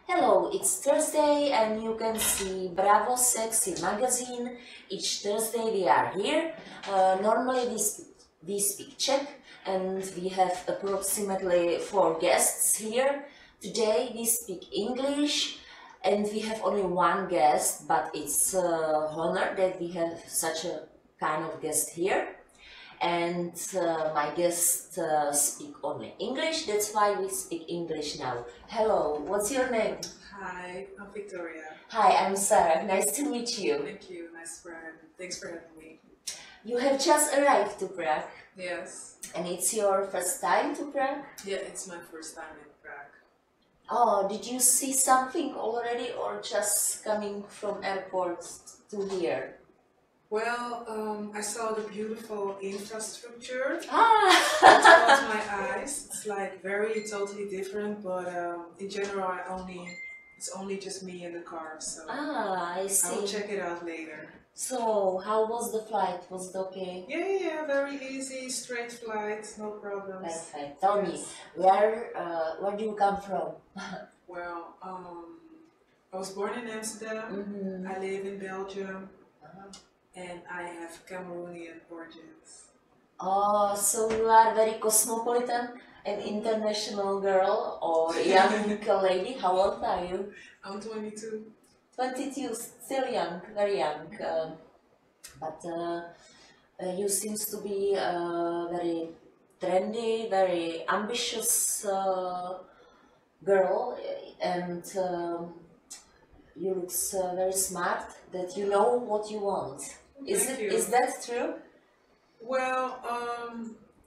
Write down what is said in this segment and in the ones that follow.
Hello, it's Thursday and you can see BravoSexy magazine. Each Thursday we are here. Normally we speak Czech and we have approximately 4 guests here. Today we speak English and we have only one guest, but it's honor that we have such a kind of guest here. And my guests speak only English, that's why we speak English now. Hello, what's your name? Hi, I'm Victoria. Hi, I'm Sarah. Nice to meet you. Thank you. Thanks for having me. You have just arrived to Prague. Yes. And it's your first time to Prague? Yeah, it's my first time in Prague. Oh, did you see something already or just coming from airport to here? Well, I saw the beautiful infrastructure. Ah! It caught my eyes. It's like totally different, but in general, it's only just me in the car, so I see. I'll check it out later. So, how was the flight? Was it okay? Yeah, very easy, straight flight, no problems. Perfect. Tell me, where do you come from? Well, I was born in Amsterdam. I live in Belgium. And I have Cameroonian origins. Oh, so you are very cosmopolitan and international girl or young lady. How old are you? I'm 22. 22, still young, very young. But you seems to be very trendy, very ambitious girl, and you look very smart. That you know what you want. Is that true? Well,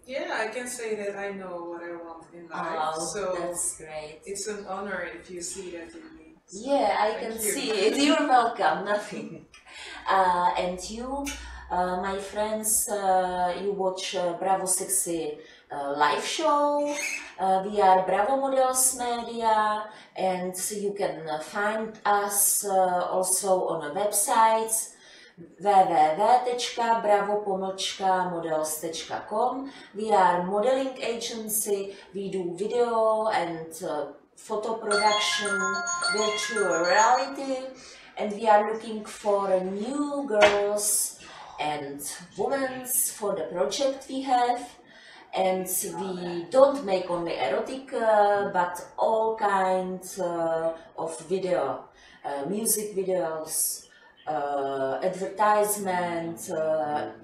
yeah, I can say that I know what I want in life. Oh, so that's great. It's an honor if you see that in me. So yeah, I can see it. You're welcome. Nothing. And you, my friends, you watch BravoSexy live show. We are Bravo Models Media, and you can find us also on a website www.bravo-models.com. We are modeling agency. We do video and photo production, virtual reality, and we are looking for new girls and women for the project we have. And we don't make only erotic, but all kinds of video, music videos, advertisement,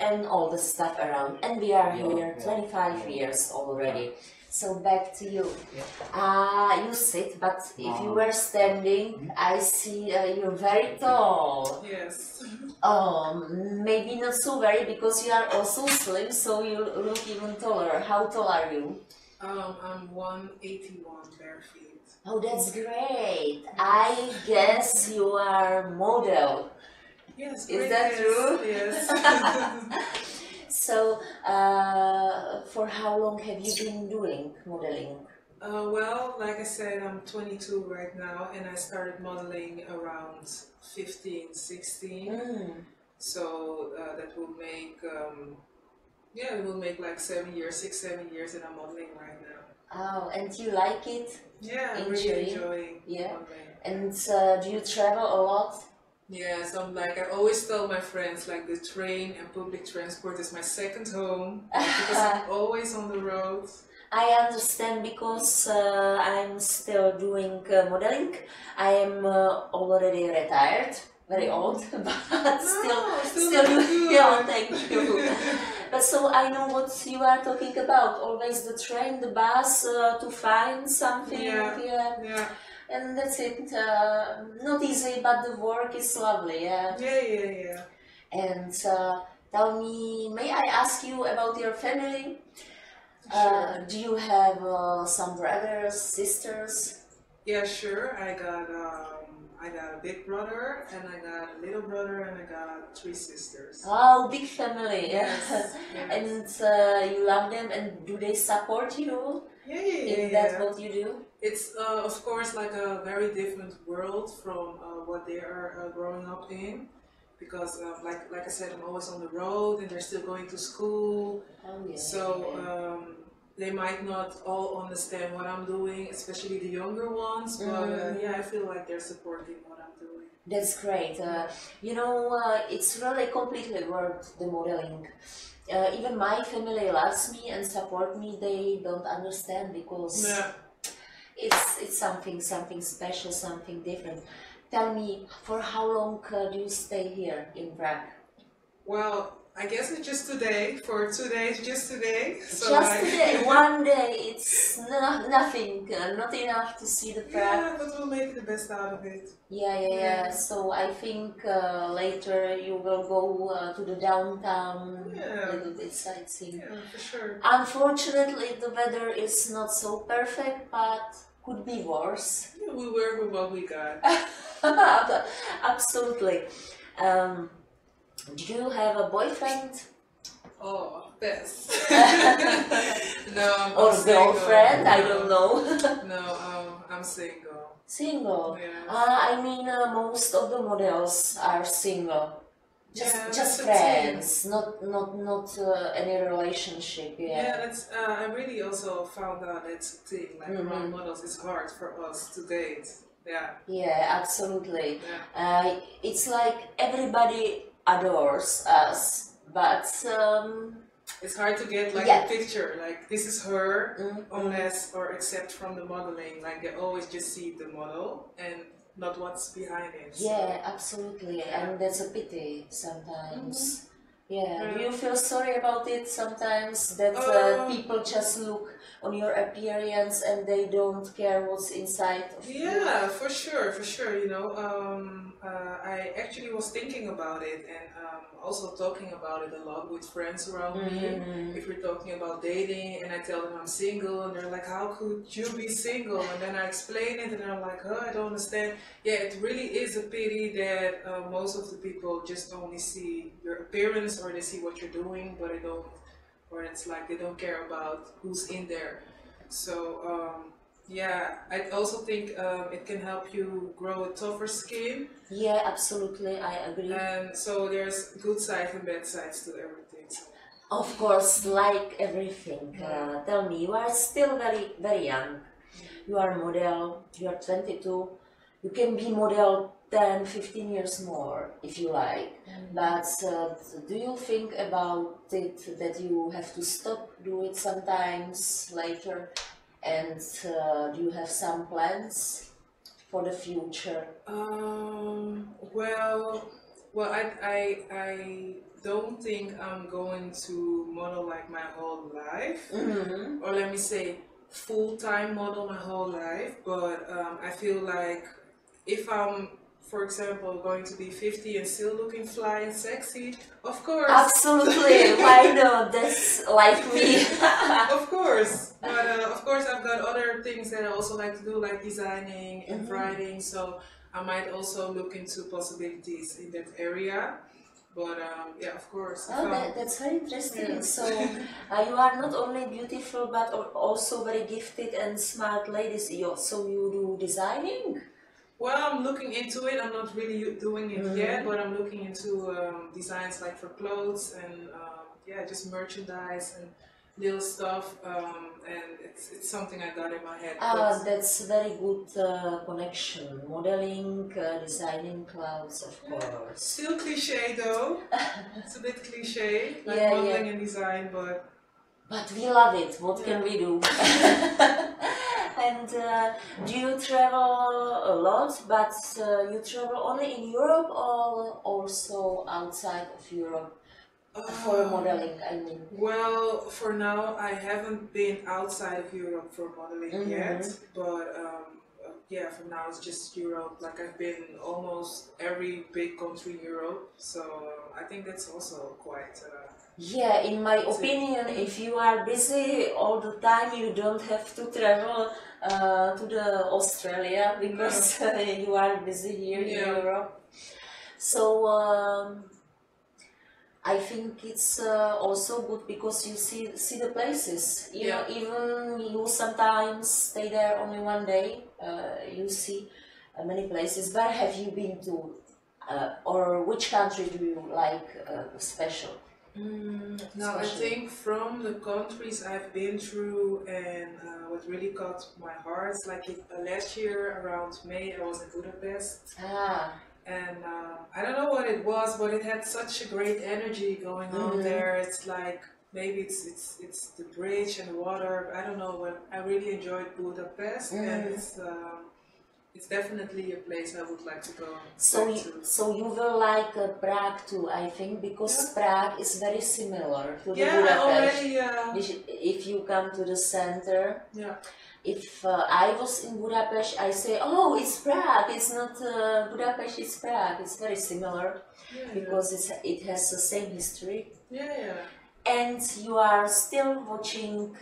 and all the stuff around. And we are here 25 years already. So back to you. You sit, but if you were standing, I see you're very tall. Yes. Maybe not so very because you are also slim, so you look even taller. How tall are you? I'm 181 bare feet. Oh, that's great. I guess you are model. Yes. Is that true? Yes. So, for how long have you been doing modeling? Well, like I said, I'm 22 right now, and I started modeling around 15, 16. So that will make, it will make like 7 years, 6, 7 years that I'm modeling right now. Oh, and you like it? Yeah, I'm really enjoying modeling. And do you travel a lot? Yeah, so I always tell my friends, like the train and public transport is my second home, because I'm always on the road. I understand because I'm still doing modeling. I am already retired, very old, but still yeah, thank you. But so I know what you are talking about. Always the train, the bus to find something. Yeah. And that's it. Not easy, but the work is lovely. Yeah. And tell me, may I ask you about your family? Sure. Do you have some brothers, sisters? Yeah, sure. I got a big brother, and I got a little brother, and I got 3 sisters. Oh, big family. Yes. And you love them, and do they support you? Yeah. That's what you do? It's of course like a very different world from what they are growing up in, because like I said, I'm always on the road, and they're still going to school. Oh, yeah. So they might not all understand what I'm doing, especially the younger ones. But yeah, I feel like they're supporting what I'm doing. That's great. You know, it's really completely worth the modeling. Even my family loves me and support me. They don't understand because Yeah. it's something special, something different. Tell me, for how long do you stay here in Prague? Well, I guess it's just today, for 2 days, just today. So Just today, one day, it's nothing, not enough to see the Prague. yeah, but we'll make the best out of it. Yeah. So I think later you will go to the downtown, Yeah. little bit sightseeing. Yeah, for sure. Unfortunately, the weather is not so perfect, but could be worse. Yeah, we work with what we got. Absolutely. Do you have a boyfriend? Oh, best. No, Or I'm single. girlfriend? I don't know. No, I'm single. Single? Yeah. I mean, most of the models are single. Just that's a friends, not any relationship. Yeah, that's. I really also found out that's a thing. Like around models, it's hard for us to date. Yeah. Yeah, absolutely. Yeah. It's like everybody adores us, but it's hard to get like yeah. a picture. Like this is her, unless or except from the modeling. Like they always just see the model and not what's behind it. Yeah, absolutely, and that's a pity sometimes. Yeah. Do you feel sorry about it sometimes that people just look on your appearance and they don't care what's inside of you? Yeah, for sure. You know, I actually was thinking about it and also talking about it a lot with friends around me. If we're talking about dating and I tell them I'm single and they're like, how could you be single? And then I explain it and I'm like, I don't understand. Yeah, it really is a pity that most of the people just only see your appearance or they see what you're doing, but they don't, or it's like they don't care about who's in there. So yeah, I also think it can help you grow a tougher skin. Yeah, absolutely, I agree. And so there's good sides and bad sides to everything. So. Of course, like everything. Tell me, you are still very young. You are model, you are 22. You can be model 10, 15 years more if you like. But do you think about it that you have to stop, do it sometimes later? And do you have some plans for the future? Well, I don't think I'm going to model like my whole life, or let me say full-time model my whole life. But I feel like if I'm, for example, going to be 50 and still looking fly and sexy, of course. Absolutely, why not? That's like me. Of course, but of course I've got other things that I also like to do, like designing and writing. So I might also look into possibilities in that area. But yeah, of course. That's very interesting. Yeah. So you are not only beautiful but also very gifted and smart ladies. So you do designing? Well, I'm looking into it. I'm not really doing it yet, but I'm looking into designs like for clothes and yeah, just merchandise and little stuff. And it's something I got in my head. That's very good connection. Modeling, designing clothes, of course. Still cliche though. It's a bit cliche, like modeling and design, but. But we love it. What can we do? And do you travel a lot? But you travel only in Europe or also outside of Europe? For modeling, I mean. Well, for now, I haven't been outside of Europe for modeling yet, but yeah, for now it's just Europe. Like I've been almost every big country in Europe, so I think that's also quite. Yeah, in my opinion, if you are busy all the time, you don't have to travel to the Australia because you are busy here in Europe. So. I think it's also good because you see the places. Even you sometimes stay there only one day. You see many places. Where have you been to, or which country do you like special? Now, I think from the countries I've been through and what really caught my heart, like last year around May, I was in Budapest. And I don't know what it was, but it had such a great energy going on there. It's like maybe it's the bridge and the water. I don't know, but I really enjoyed Budapest, and it's definitely a place I would like to go. So you will like Prague too, I think, because Prague is very similar to the Budapest. If you come to the center. If I was in Budapest, I say, oh, it's Prague. It's not Budapest, it's Prague. It's very similar because it has the same history. And you are still watching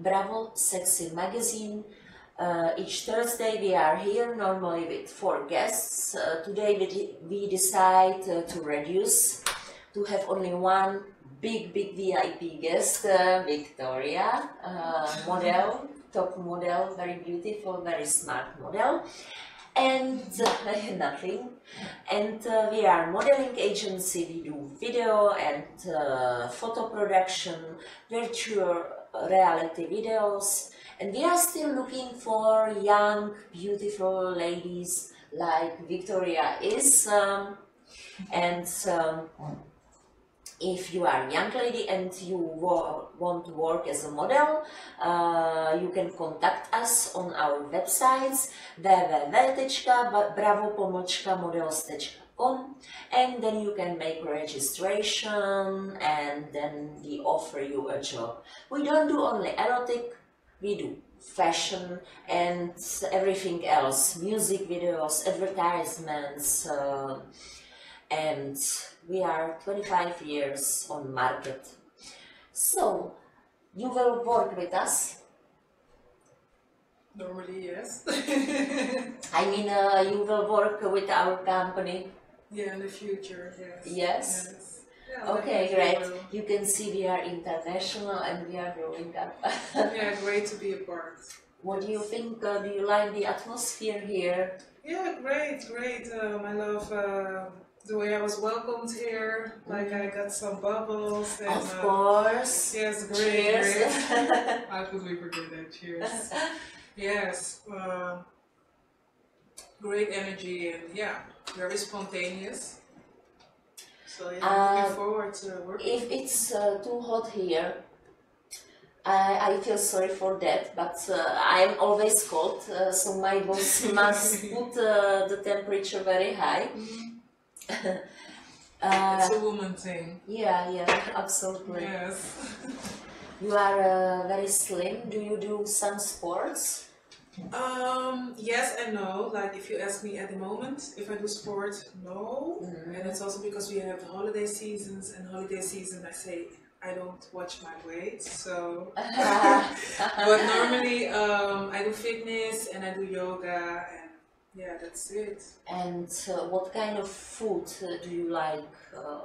BravoSexy magazine. Each Thursday we are here normally with 4 guests. Today we decide to reduce, to have only one big VIP guest, Victoria, model, top model, very beautiful, very smart model. And nothing. And we are modeling agency. We do video and photo production, virtual reality videos. And we are still looking for young, beautiful ladies like Victoria is. If you are a young lady and you want to work as a model, you can contact us on our websites www.bravo-models.com, and then you can make registration and then we offer you a job. We don't do only erotic, we do fashion and everything else, music videos, advertisements, and we are 25 years on market. So, you will work with us? Normally, yes. I mean, you will work with our company? Yeah, in the future, yes. Yes? Yeah, okay, great. You can see we are international and we are growing up. Yeah, great to be a part. What do you think? Do you like the atmosphere here? Yeah, great. I love the way I was welcomed here. Like I got some bubbles. And, of course. Yes, great. Cheers. Great. How could we forget that? Cheers. Yes. Great energy and very spontaneous. So looking forward to working. If it's too hot here, I feel sorry for that, but I'm always cold, so my boss must put the temperature very high. It's a woman thing. Yeah, absolutely. Yes. You are very slim. Do you do some sports? Yes and no. Like if you ask me at the moment if I do sport, no. And it's also because we have the holiday seasons, and holiday season I say I don't watch my weight, so but normally I do fitness and I do yoga, and that's it. And what kind of food do you like,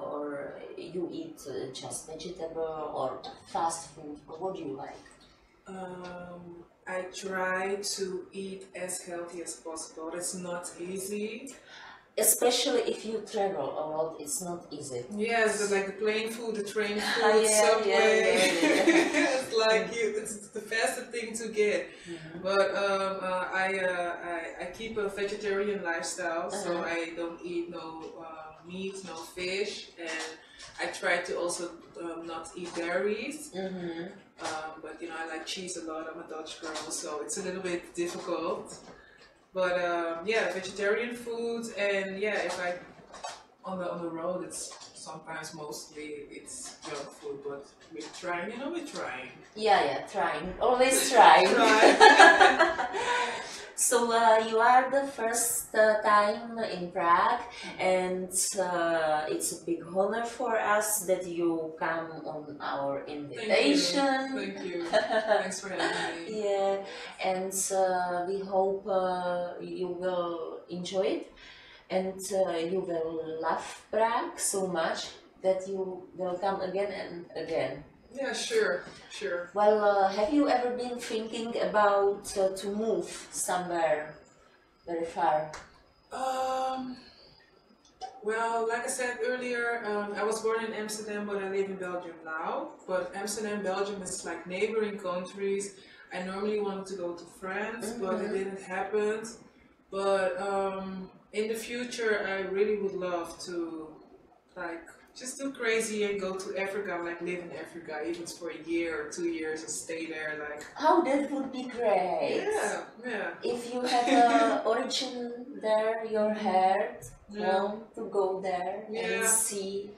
or you eat just vegetable or fast food? What do you like? I try to eat as healthy as possible. It's not easy. Especially if you travel a lot, it's not easy. Yes, like the plane food, the train food, subway. It's like it's the fastest thing to get. But I keep a vegetarian lifestyle, so I don't eat no meat, no fish, and I try to also not eat berries. But I like cheese a lot. I'm a Dutch girl, so it's a little bit difficult. But vegetarian food, and if I on the road, it's sometimes mostly it's junk food. But we're trying, we're trying. Yeah, trying. Always trying. So you are the first time in Prague, and it's a big honor for us that you come on our invitation. Thank you. Thanks for having me. Yeah, and we hope you will enjoy it, and you will love Prague so much that you will come again and again. Yeah, sure. Well, have you ever been thinking about to move somewhere very far? Well, like I said earlier, I was born in Amsterdam, but I live in Belgium now. But Amsterdam, Belgium is like neighboring countries. I normally wanted to go to France, but it didn't happen. But in the future, I really would love to like just do crazy and go to Africa, like live in Africa, even for a year or 2 years and stay there. Like, Oh, that would be great. yeah, yeah. If you have a origin there, your heart Yeah. want to go there and Yeah. see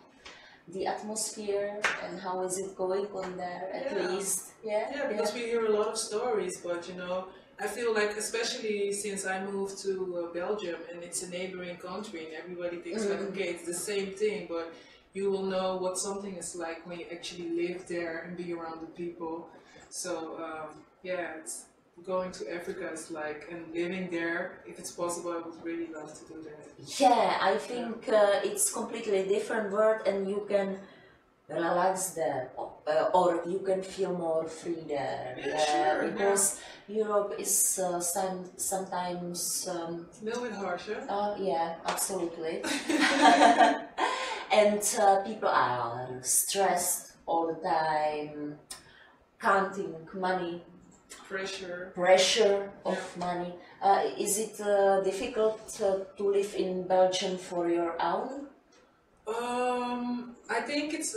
the atmosphere and how is it going on there at Yeah. least. Yeah. Yeah, because we hear a lot of stories, but you know, I feel like, especially since I moved to Belgium and it's a neighboring country, and everybody thinks like, okay, it's the same thing, but you will know what something is like when you actually live there and be around the people. So yeah, it's going to Africa is like, and living there, if it's possible, I would really love to do that. Yeah, I think it's completely different world and you can relax there or you can feel more free there. Yeah, sure, because Europe is sometimes It's a little bit harsher. yeah, absolutely. And people are stressed all the time, counting money, pressure of money. Is it difficult to live in Belgium for your own? I think it's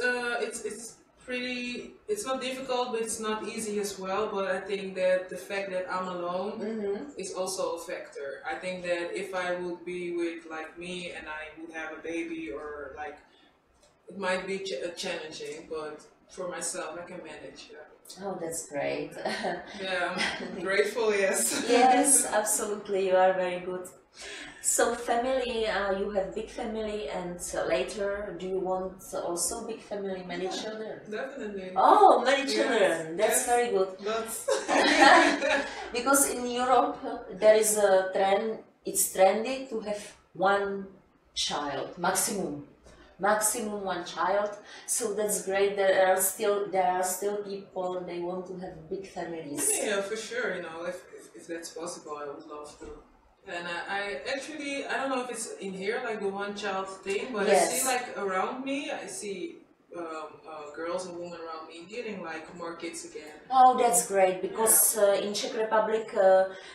pretty. It's not difficult, but it's not easy as well. But I think that the fact that I'm alone is also a factor. I think that if I would be with like me and I would have a baby or like, it might be challenging. But for myself, I can manage. Yeah. Oh, that's great. Yeah, I'm grateful. Yes. Yes, absolutely. You are very good. So family, you have big family, and later, do you want also big family, many children? Definitely. Oh, many Yes, children. That's yes. very good. That's Because in Europe there is a trend. It's trendy to have one child maximum. Maximum one child, so that's great. There are still people they want to have big families. Yeah, for sure. You know, if that's possible, I would love to. And I actually, I don't know if it's in here like the one child thing, but Yes. I see like around me, I see girls and women around me getting like more kids again. Oh, that's great, because in Czech Republic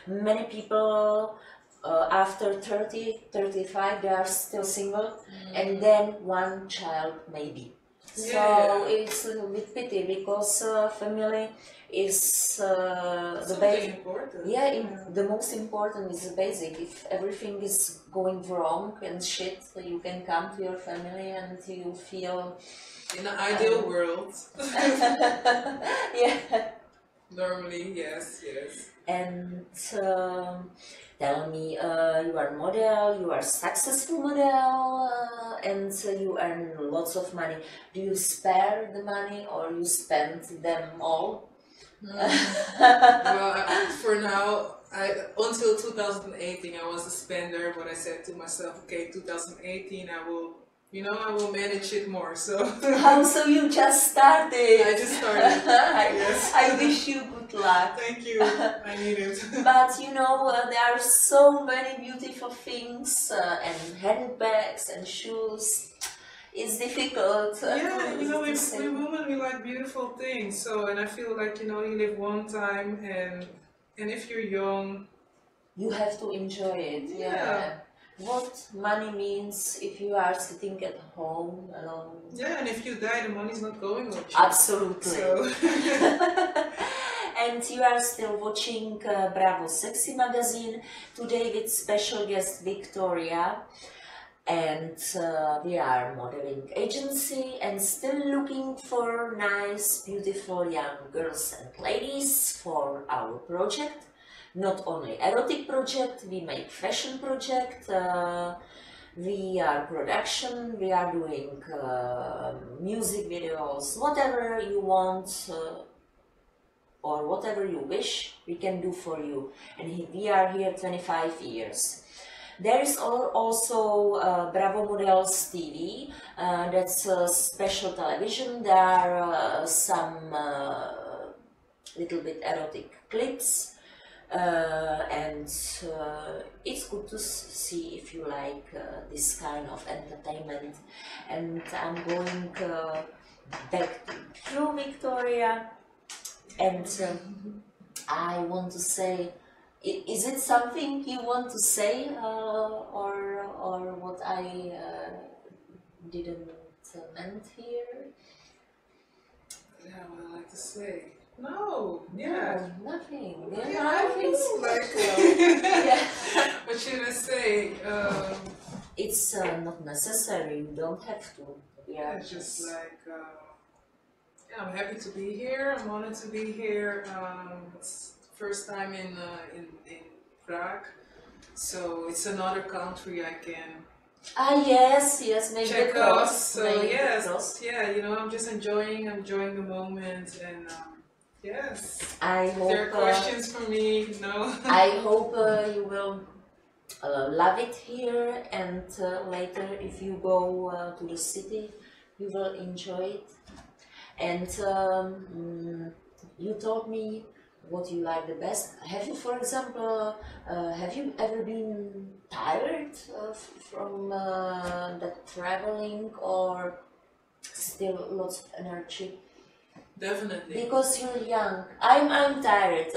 many people after 30, 35 they are still single, and then one child maybe. So Yeah. it's a little bit pity, because family is the Something basic. important. Yeah, the most important is the basic. If everything is going wrong and shit, you can come to your family and you feel. In an ideal world, Yeah. normally, yes, yes. And tell me, you are model, you are successful model, and you earn lots of money. Do you spare the money or you spend them all? Well, for now, until 2018, I was a spender, but I said to myself, okay, 2018, I will manage it more. So How so you just started? I just started. Yes. I wish you good luck. Thank you. I need it. But you know, there are so many beautiful things and handbags and shoes. It's difficult. Yeah, you know, to we say. women, we like beautiful things. So, and I feel like, you live one time, and if you're young, You have to enjoy it. Yeah. What money means if you are sitting at home alone. yeah, and if you die, the money's not going with you. Absolutely. So, And you are still watching BravoSexy magazine today with special guest Victoria. And we are modeling agency and still looking for nice, beautiful young girls and ladies for our project. Not only erotic project, we make fashion project, we are production, we are doing music videos, whatever you want or whatever you wish, we can do for you. And we are here 25 years. There is also Bravo Models TV, that's a special television. There are some little bit erotic clips and and it's good to see if you like this kind of entertainment. And I'm going back to Victoria, and I want to say, is it something you want to say, or what I didn't meant here? Yeah, what I like to say. No, yeah. No, nothing. Yeah, I feel like, yeah. what should I say? It's not necessary, you don't have to. Yeah, just like, yeah, I'm happy to be here. I'm honored to be here. It's the first time in Prague, so it's another country I can yes, maybe check the out. cross. So maybe yes, the cross. yeah, you know, I'm just enjoying the moment, and yes. I hope There are questions for me, no? I hope you will love it here, and later if you go to the city, you will enjoy it. And you told me what you like the best. Have you, for example, have you ever been tired from that traveling, or still lots of energy? Definitely. Because you're young. I'm tired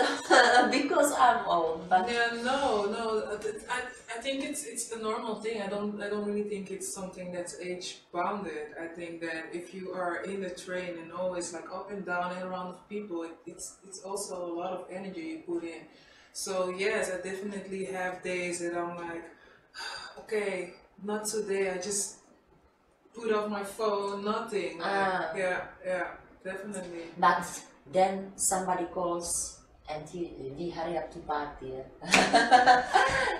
because I'm old. But yeah, no. I think it's a normal thing. I don't really think it's something that's age bounded. I think that if you are in the train and always like up and down and around with people, it's also a lot of energy you put in. So yes, I definitely have days that I'm like, okay, not today. I just put off my phone, nothing. Like, yeah. Definitely. But then somebody calls and we hurry up to party.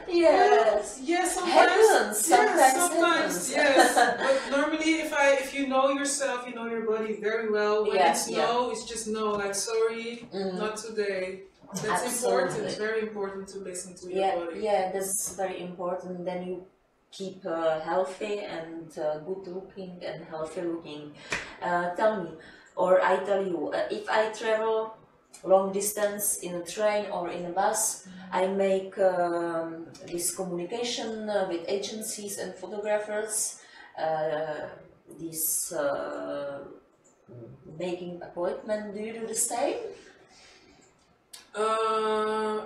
Yes. Yes, sometimes. Sometimes, yes. But normally, if you know yourself, you know your body very well. When it's no, it's just no. Like sorry, not today. That's important. It's very important to listen to your body. Yeah, that's very important. Then you keep healthy and good looking and healthy looking. Tell me. Or I tell you, if I travel long distance in a train or in a bus, I make this communication with agencies and photographers, this making appointment. Do you do the same?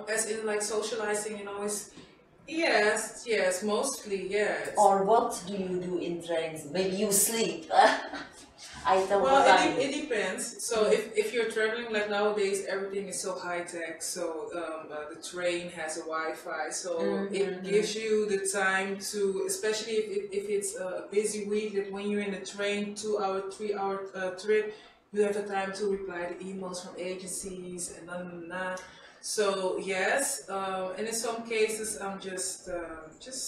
As in like socializing, you know, is yes, mostly yes. Or what do you do in trains? Maybe you sleep. Well, it depends. So if you're traveling, like nowadays, everything is so high tech. So the train has a Wi-Fi, so it gives you the time to, especially if it's a busy week, that when you're in a train, 2-hour, 3-hour trip, you have the time to reply to emails from agencies and So yes, and in some cases, I'm just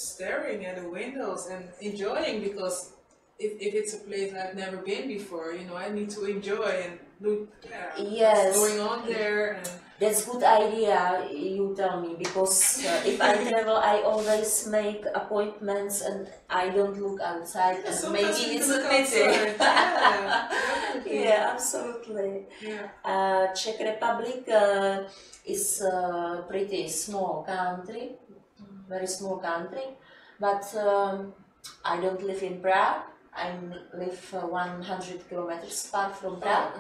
staring at the windows and enjoying, because if it's a place I've never been before, you know, I need to enjoy and look what's going on there. And that's good idea, you tell me, because if I travel, I always make appointments and I don't look outside, and maybe it's a pity. Yeah, absolutely. Yeah. Czech Republic is a pretty small country, very small country, but I don't live in Prague. I live 100 kilometers far from Prague,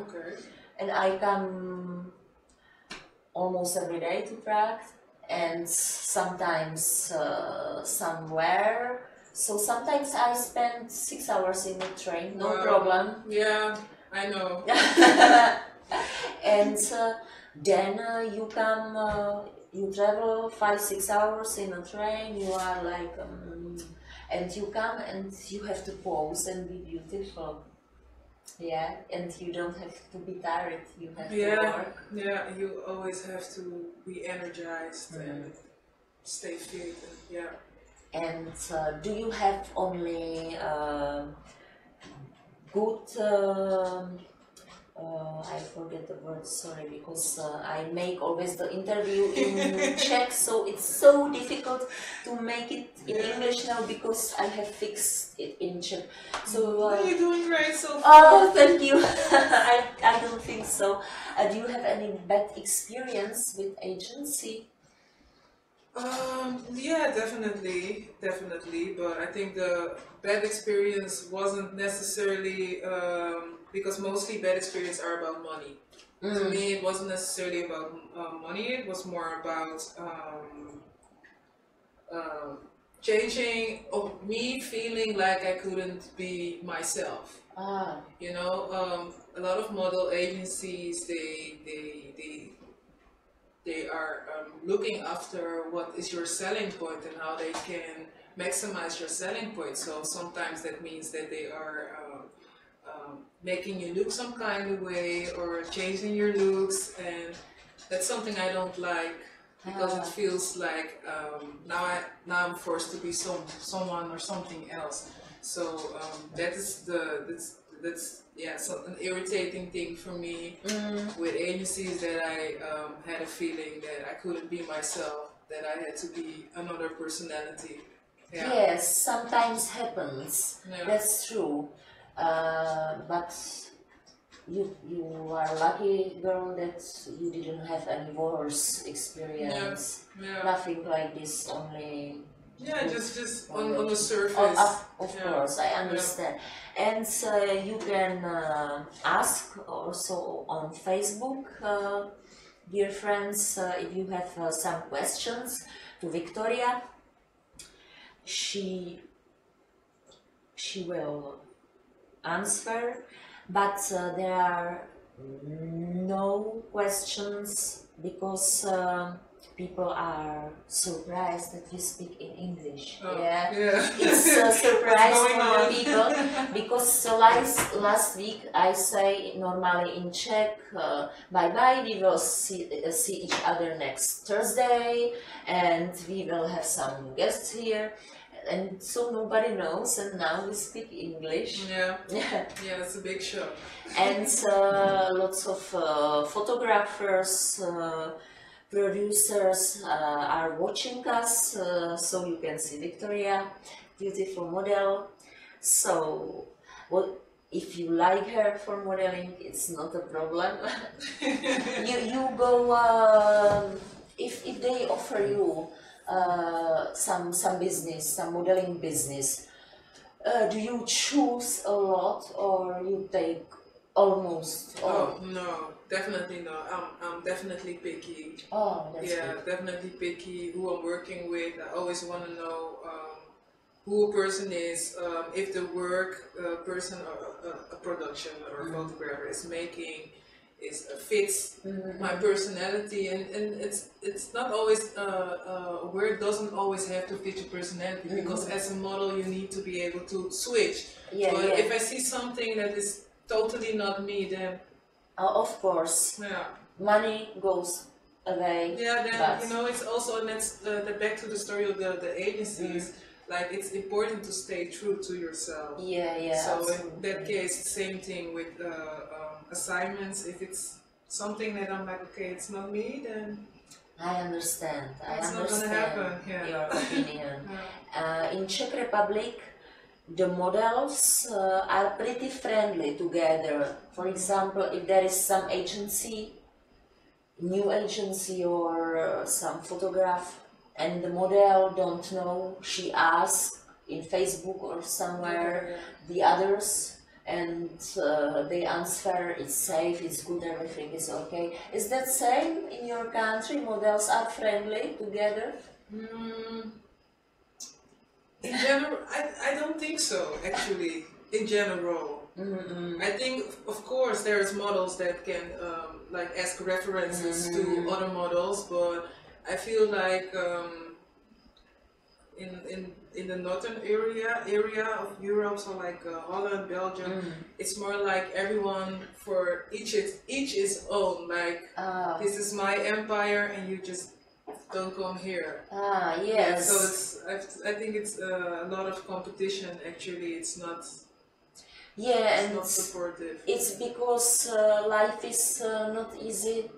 and I come almost every day to Prague, and sometimes somewhere. So sometimes I spend 6 hours in the train, no problem. Yeah, I know. And then you come, you travel 5-6 hours in a train. You are like. And you come and you have to pose and be beautiful. Yeah, and you don't have to be tired, you have to work. Yeah, you always have to be energized and stay fit. And do you have only good I forget the word, sorry, because I make always the interview in Czech, so it's so difficult to make it in English now, because I have fixed it in Czech. So you're doing great so far. Oh, thank you. I don't think so. Do you have any bad experience with agency? Yeah, definitely. But I think the bad experience wasn't necessarily because mostly bad experience are about money. To me, it wasn't necessarily about money. It was more about um, changing of me feeling like I couldn't be myself. You know, a lot of model agencies they are looking after what is your selling point and how they can maximize your selling point. So sometimes that means that they are making you look some kind of way or changing your looks, and that's something I don't like because it feels like now I'm forced to be someone or something else. So that's yeah, so an irritating thing for me with agencies, that I had a feeling that I couldn't be myself, that I had to be another personality. Yeah. Yes, sometimes happens. Yeah. That's true. But you are lucky, girl, that you didn't have any worse experience. Yeah. Nothing like this, only. Yeah, just on the surface. Of course, I understand. And you can ask also on Facebook, dear friends, if you have some questions to Victoria. She will answer, but there are no questions because people are surprised that we speak in English. Yeah. It's a surprise for the people because last week I say normally in Czech, bye bye, we will see each other next Thursday and we will have some guests here. And so nobody knows, and now we speak English. Yeah, it's a big show. And lots of photographers, producers are watching us, so you can see Victoria, beautiful model. So, well, if you like her for modeling, it's not a problem. you go if they offer you some business, some modeling business. Do you choose a lot or you take almost all? Oh no, definitely not. I'm definitely picky. Oh, that's good. Definitely picky who I'm working with. I always want to know who a person is, if the work person or a production or photographer is making fits my personality, and it's not always work doesn't always have to fit your personality, because as a model you need to be able to switch. But if I see something that is totally not me, then of course money goes away. Yeah, then you know, it's also, and that's back to the story of the agencies. Like, it's important to stay true to yourself. So absolutely. In that case, same thing with assignments. If it's something that I'm like, okay, it's not me, then I understand. It's not gonna happen. Your opinion. In Czech Republic, the models are pretty friendly together. For example, if there is some agency, new agency or some photograph, and the model don't know, she asks in Facebook or somewhere the others, and they answer it's safe, it's good, everything is okay. Is that same in your country? Models are friendly together? In general, I don't think so, actually, in general. I think, of course, there's models that can like ask references to other models, but I feel like in the northern area of Europe, so like Holland, Belgium, it's more like everyone for each is own. Like this is my empire, and you just don't come here. Yes. So I think it's a lot of competition. Actually, it's not. Yeah, it's not supportive. It's because life is not easy.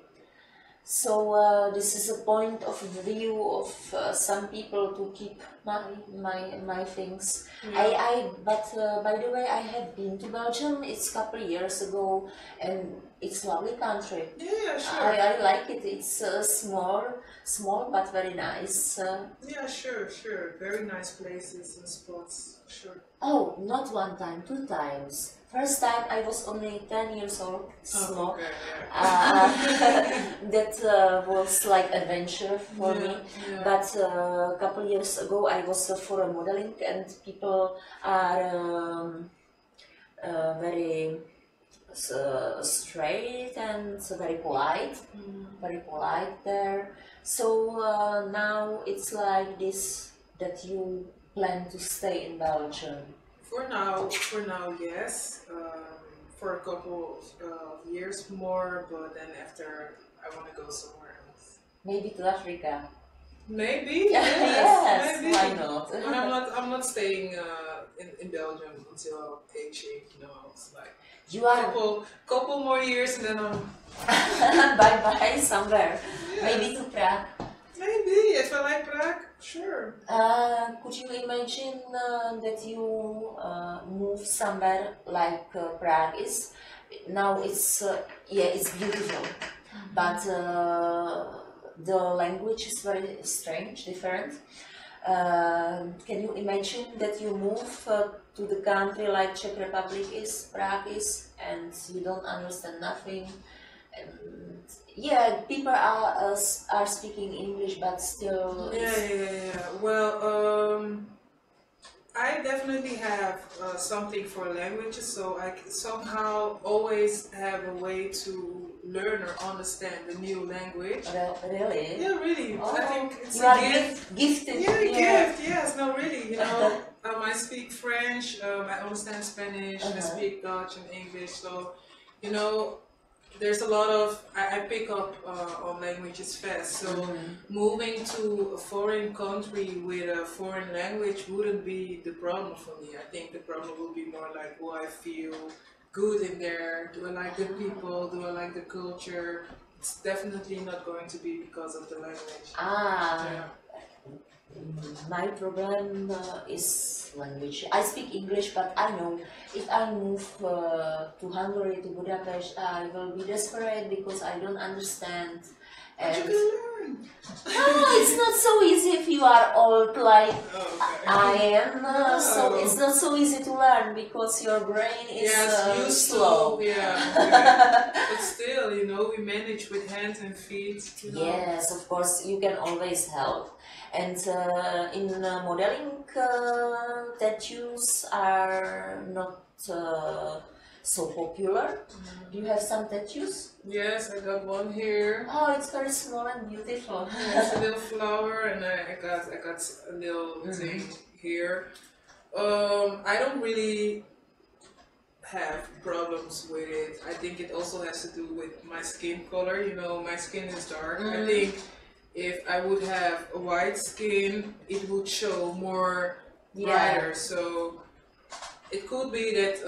So this is a point of view of some people to keep my things. Yeah. But by the way, I have been to Belgium. It's a couple years ago, and it's a lovely country. Yeah, sure. I like it. It's small but very nice. Yeah, sure. Very nice places and spots, sure. Oh, not one time, two times. First time I was only 10 years old, small. Okay, yeah. That was like adventure for me. Yeah. But a couple years ago I was for a modeling, and people are very straight and very polite, there. So now it's like this, that you plan to stay in Belgium. For now, yes. For a couple of years more, but then after I want to go somewhere else. Maybe to Africa. Maybe, yes, maybe. Why not? But I'm not staying in Belgium until age 8. You know, it's like You are couple more years and then I'm bye bye somewhere. Yes. Maybe to Prague. Maybe if I like Prague, sure. Could you imagine that you move somewhere like Prague is? Now it's it's beautiful, but the language is very strange, different. Can you imagine that you move to the country like Czech Republic is, Prague is, and you don't understand nothing? And yeah, people are speaking English, but still. Yeah. Well, I definitely have something for languages, so I somehow always have a way to learn or understand the new language. Really? Yeah, really. Oh, I think it's you a are gift. Gifted. Yeah, gift. Yes, no, really. You know, I speak French. I understand Spanish. I speak Dutch and English. So, you know, there's a lot of I pick up on languages fast. So moving to a foreign country with a foreign language wouldn't be the problem for me. I think the problem will be more like, will I feel good in there? Do I like the people? Do I like the culture? It's definitely not going to be because of the language. Yeah. My problem is language. I speak English, but I know if I move to Hungary, to Budapest, I will be desperate because I don't understand. But you can learn. It's not so easy if you are old like I am. No. So it's not so easy to learn because your brain is slow. But still, you know, we manage with hands and feet. You know. Yes, of course, you can always help. And in modeling, tattoos are not so popular. Do you have some tattoos? Yes, I got one here. Oh, it's very small and beautiful. It's a little flower, and I got a little thing here. I don't really have problems with it. I think it also has to do with my skin color. You know, my skin is dark. I think if I would have a white skin, it would show more brighter. So it could be that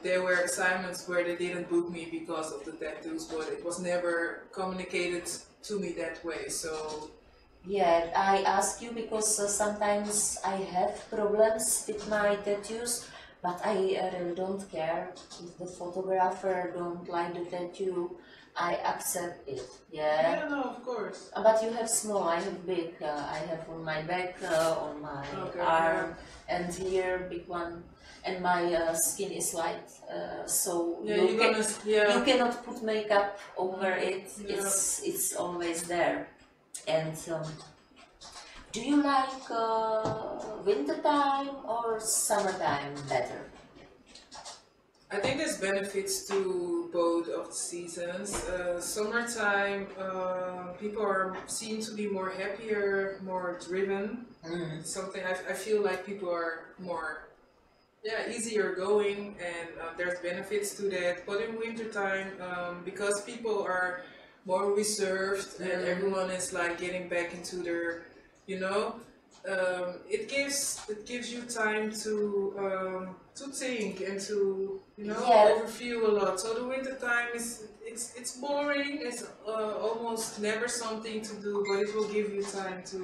there were assignments where they didn't book me because of the tattoos, but it was never communicated to me that way. So yeah, I ask you because sometimes I have problems with my tattoos, but I really don't care if the photographer don't like the tattoo. I accept it. yeah, no, of course. But you have small, I have big. I have on my back, on my arm, and here big one. And my skin is light, so you cannot put makeup over it. Yeah. It's always there. And do you like winter time or summertime better? I think there's benefits to both of the seasons. Summertime, people seem to be more happier, more driven. Something I feel like people are more, easier going, and there's benefits to that. But in wintertime, because people are more reserved and everyone is like getting back into their, it gives you time to think and to Yeah. overview a lot. So the winter time is it's boring. It's almost never something to do, but it will give you time to.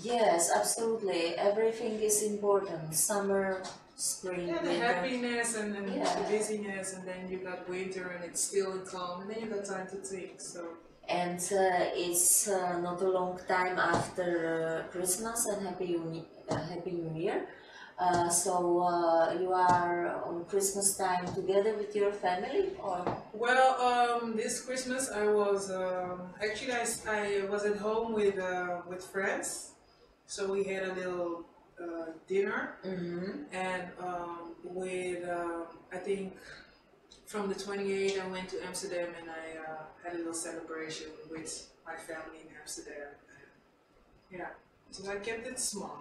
Yes, absolutely. Everything is important. Summer, spring, Yeah, the winter. happiness and the Yeah. busyness, and then you got winter and it's still and calm, and then you got time to think. So And it's not a long time after Christmas and Happy New Year. So you are on Christmas time together with your family, or? well, this Christmas I was actually I was at home with friends, so we had a little dinner, and with I think from the 28th I went to Amsterdam and I had a little celebration with my family in Amsterdam. And, yeah, so I kept it small.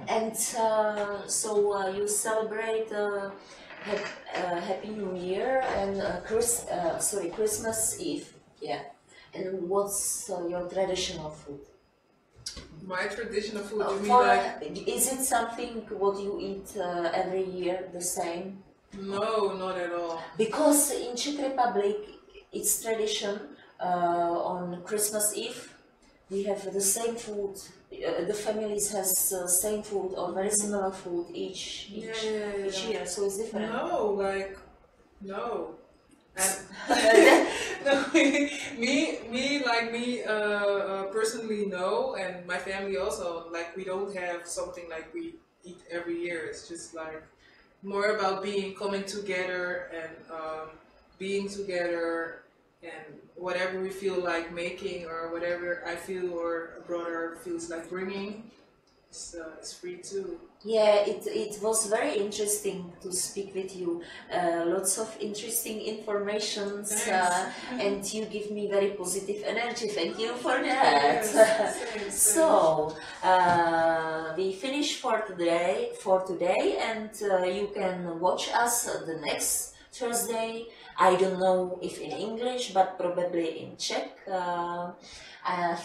And so you celebrate Happy New Year and Christmas Eve. Yeah. And what's your traditional food? My traditional food, you mean For, like? is it something what you eat every year the same? No, not at all. Because in Czech Republic it's tradition on Christmas Eve we have the same food. The families has same food or very similar food each year, so it's different. No, like no. And no, me, personally, no, and my family also. Like we don't have something like we eat every year. It's just like more about coming together and being together and whatever we feel like making or whatever I feel or a brother feels like bringing. It's free too. Yeah, it was very interesting to speak with you. Lots of interesting information, and you give me very positive energy. Thank you for that. Yes, So we finish for today, and you can watch us the next Thursday. I don't know if in English, but probably in Czech.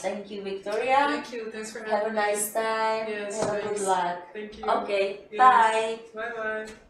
Thank you, Victoria. Thank you. Thanks for having me. Have a nice time. Yes, Have a good luck. Thank you. Okay, Yes. bye. Bye bye.